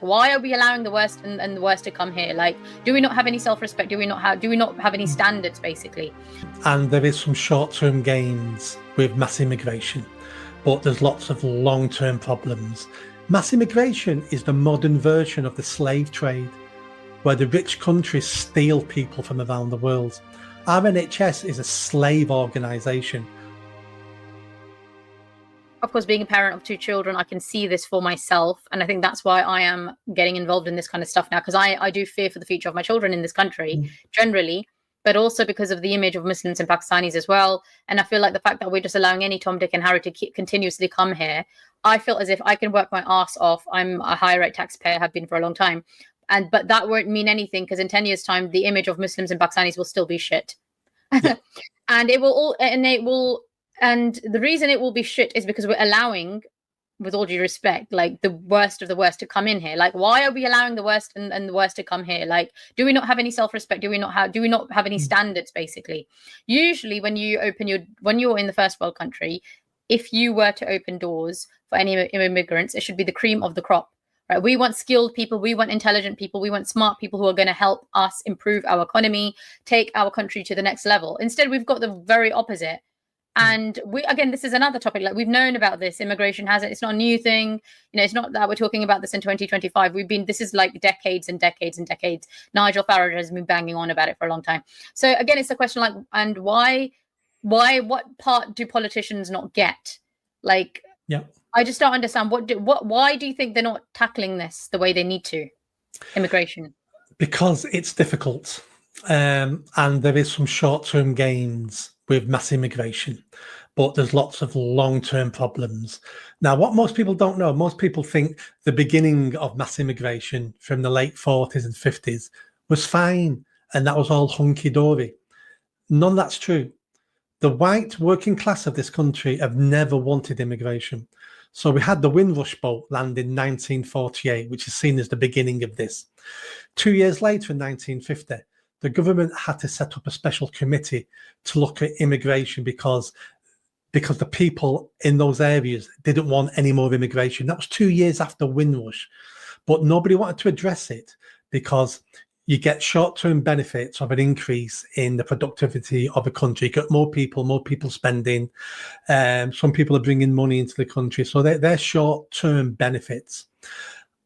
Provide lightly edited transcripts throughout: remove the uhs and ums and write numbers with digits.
Why are we allowing the worst and the worst to come here? Like, do we not have any self-respect? Do we not have any standards, basically? And there is some short-term gains with mass immigration, but there's lots of long-term problems. Mass immigration is the modern version of the slave trade, where the rich countries steal people from around the world. Our NHS is a slave organisation. Of course, being a parent of 2 children, I can see this for myself. And I think that's why I am getting involved in this kind of stuff now, because I do fear for the future of my children in this country generally, but also because of the image of Muslims and Pakistanis as well. And I feel like the fact that we're just allowing any Tom, Dick and Harry to continuously come here, I feel as if I can work my ass off. I'm a high rate taxpayer, have been for a long time. But that won't mean anything, because in 10 years' time, the image of Muslims and Pakistanis will still be shit. Yeah. And the reason it will be shit is because we're allowing, with all due respect, like the worst of the worst to come in here. Like, why are we allowing the worst and the worst to come here? Like, do we not have any self-respect? Do we not have any standards, basically? Usually when you're in the first world country, if you were to open doors for any immigrants, it should be the cream of the crop. Right? We want skilled people, we want intelligent people, we want smart people who are going to help us improve our economy, take our country to the next level. Instead, we've got the very opposite. And this is another topic. Like, we've known about this. Immigration it's not a new thing. It's not that we're talking about this in 2025. This is like decades and decades and decades. Nigel Farage has been banging on about it for a long time. So again, it's a question like, and why, what part do politicians not get? Like, yeah, I just don't understand. Why do you think they're not tackling this the way they need to? Immigration. Because it's difficult. And there is some short-term gains with mass immigration, but there's lots of long-term problems. Now, what most people don't know, most people think the beginning of mass immigration from the late 40s and 50s was fine, and that was all hunky-dory. None of that's true. The white working class of this country have never wanted immigration. So we had the Windrush boat land in 1948, which is seen as the beginning of this. 2 years later, in 1950, the government had to set up a special committee to look at immigration because the people in those areas didn't want any more immigration. That was 2 years after Windrush, but nobody wanted to address it because you get short-term benefits of an increase in the productivity of a country. You get more people spending. Some people are bringing money into the country. So they're short-term benefits.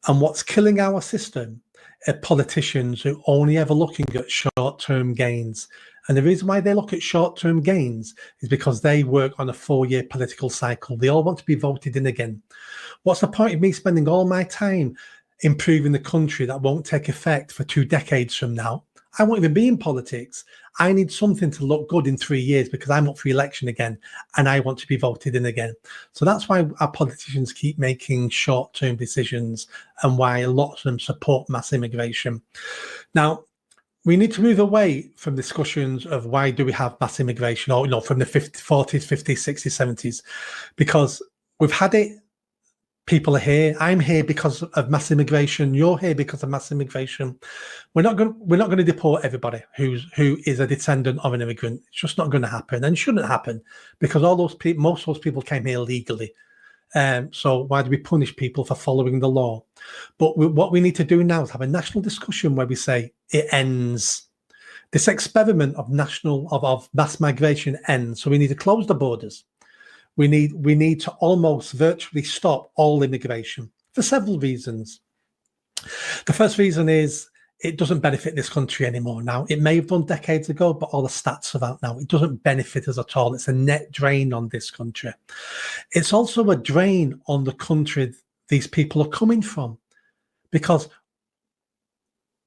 And what's killing our system are politicians who only ever looking at short-term gains. And the reason why they look at short-term gains is because they work on a 4-year political cycle. They all want to be voted in again. What's the point of me spending all my time improving the country that won't take effect for 2 decades from now? I won't even be in politics. I need something to look good in 3 years because I'm up for election again and I want to be voted in again. So that's why our politicians keep making short-term decisions and why a lot of them support mass immigration. Now, we need to move away from discussions of why do we have mass immigration, or from the 40s, 50s, 60s, 70s, because we've had it. People are here. I'm here because of mass immigration. You're here because of mass immigration. We're not going to deport everybody who is a descendant of an immigrant. It's just not going to happen, and shouldn't happen, because most of those people came here legally. So why do we punish people for following the law? But what we need to do now is have a national discussion where we say it ends. This experiment of mass migration ends. So we need to close the borders. We need to almost virtually stop all immigration for several reasons. The first reason is it doesn't benefit this country anymore now. It may have done decades ago, but all the stats are out now. It doesn't benefit us at all. It's a net drain on this country. It's also a drain on the country these people are coming from, because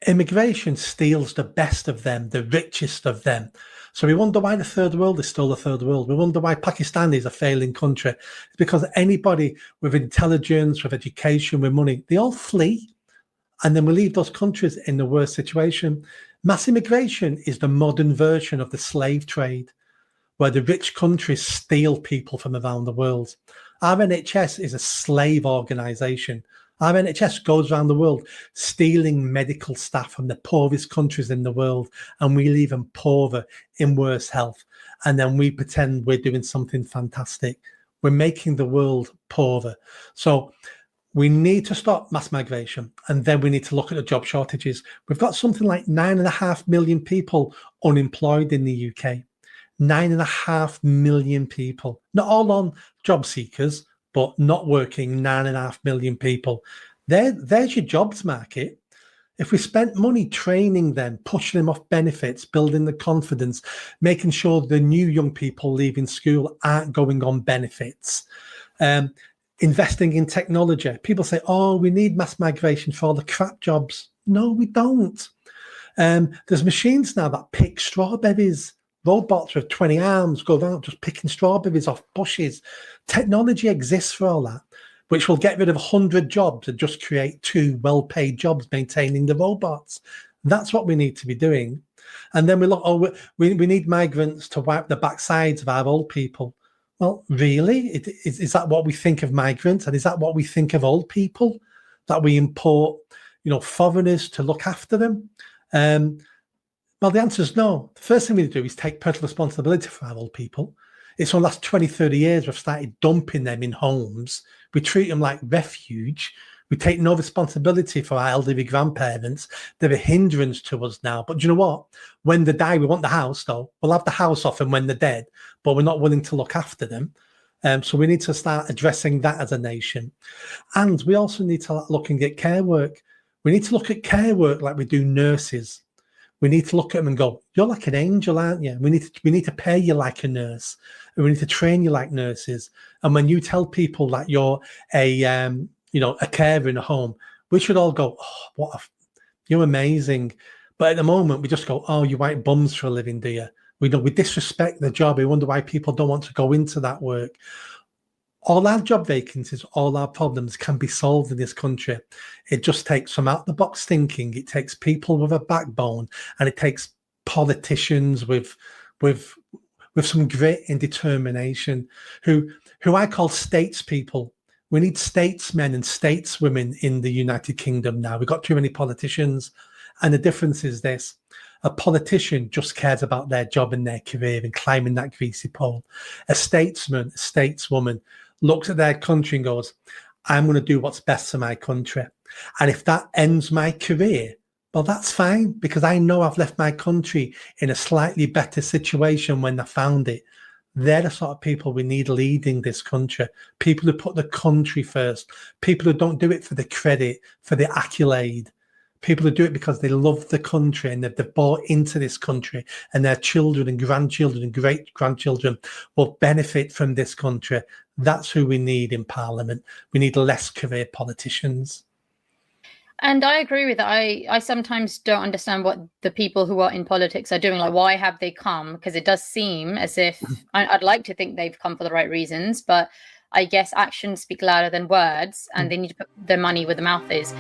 immigration steals the best of them, the richest of them. So we wonder why the third world is still the third world. We wonder why Pakistan is a failing country. It's because anybody with intelligence, with education, with money, they all flee. And then we leave those countries in the worst situation. Mass immigration is the modern version of the slave trade, where the rich countries steal people from around the world. Our NHS is a slave organisation. Our NHS goes around the world stealing medical staff from the poorest countries in the world, and we leave them poorer, in worse health. And then we pretend we're doing something fantastic. We're making the world poorer. So We need to stop mass migration, and then we need to look at the job shortages. We've got something like 9.5 million people unemployed in the UK. 9.5 million people, not all on job seekers, but not working. 9.5 million people. There's your jobs market. If we spent money training them, pushing them off benefits, building the confidence, making sure the new young people leaving school aren't going on benefits, investing in technology. People say, oh, we need mass migration for all the crap jobs. No, we don't. There's machines now that pick strawberries. Robots with 20 arms go around just picking strawberries off bushes. Technology exists for all that, which will get rid of 100 jobs and just create 2 well-paid jobs maintaining the robots. That's what we need to be doing. And then we look, oh, we need migrants to wipe the backsides of our old people. Well, really? Is that what we think of migrants? And is that what we think of old people? That we import, foreigners to look after them? Well, the answer is no. The first thing we do is take personal responsibility for our old people. It's in the last 20, 30 years we've started dumping them in homes. We treat them like refuge. We take no responsibility for our elderly grandparents. They're a hindrance to us now. But do you know what? When they die, we want the house, though. We'll have the house off them when they're dead, but we're not willing to look after them. So we need to start addressing that as a nation. And we also need to look and get care work. We need to look at care work like we do nurses. We need to look at them and go, you're like an angel, aren't you? We need to pay you like a nurse. And we need to train you like nurses. And when you tell people that you're a carer in a home, we should all go, oh, you're amazing. But at the moment, we just go, oh, you white bums for a living, do you? We disrespect the job. We wonder why people don't want to go into that work. All our job vacancies, all our problems can be solved in this country. It just takes some out-the-box thinking. It takes people with a backbone, and it takes politicians with some grit and determination, who I call statespeople. We need statesmen and stateswomen in the United Kingdom now. We've got too many politicians, and the difference is this. A politician just cares about their job and their career and climbing that greasy pole. A statesman, a stateswoman looks at their country and goes, I'm going to do what's best for my country. And if that ends my career, well, that's fine, because I know I've left my country in a slightly better situation when I found it. They're the sort of people we need leading this country. People who put the country first. People who don't do it for the credit, for the accolade. People who do it because they love the country and they've bought into this country, and their children and grandchildren and great-grandchildren will benefit from this country. That's who we need in Parliament. We need less career politicians. And I agree with that. I sometimes don't understand what the people who are in politics are doing. Like, why have they come? Because it does seem as if I'd like to think they've come for the right reasons, but I guess actions speak louder than words, and they need to put their money where the mouth is.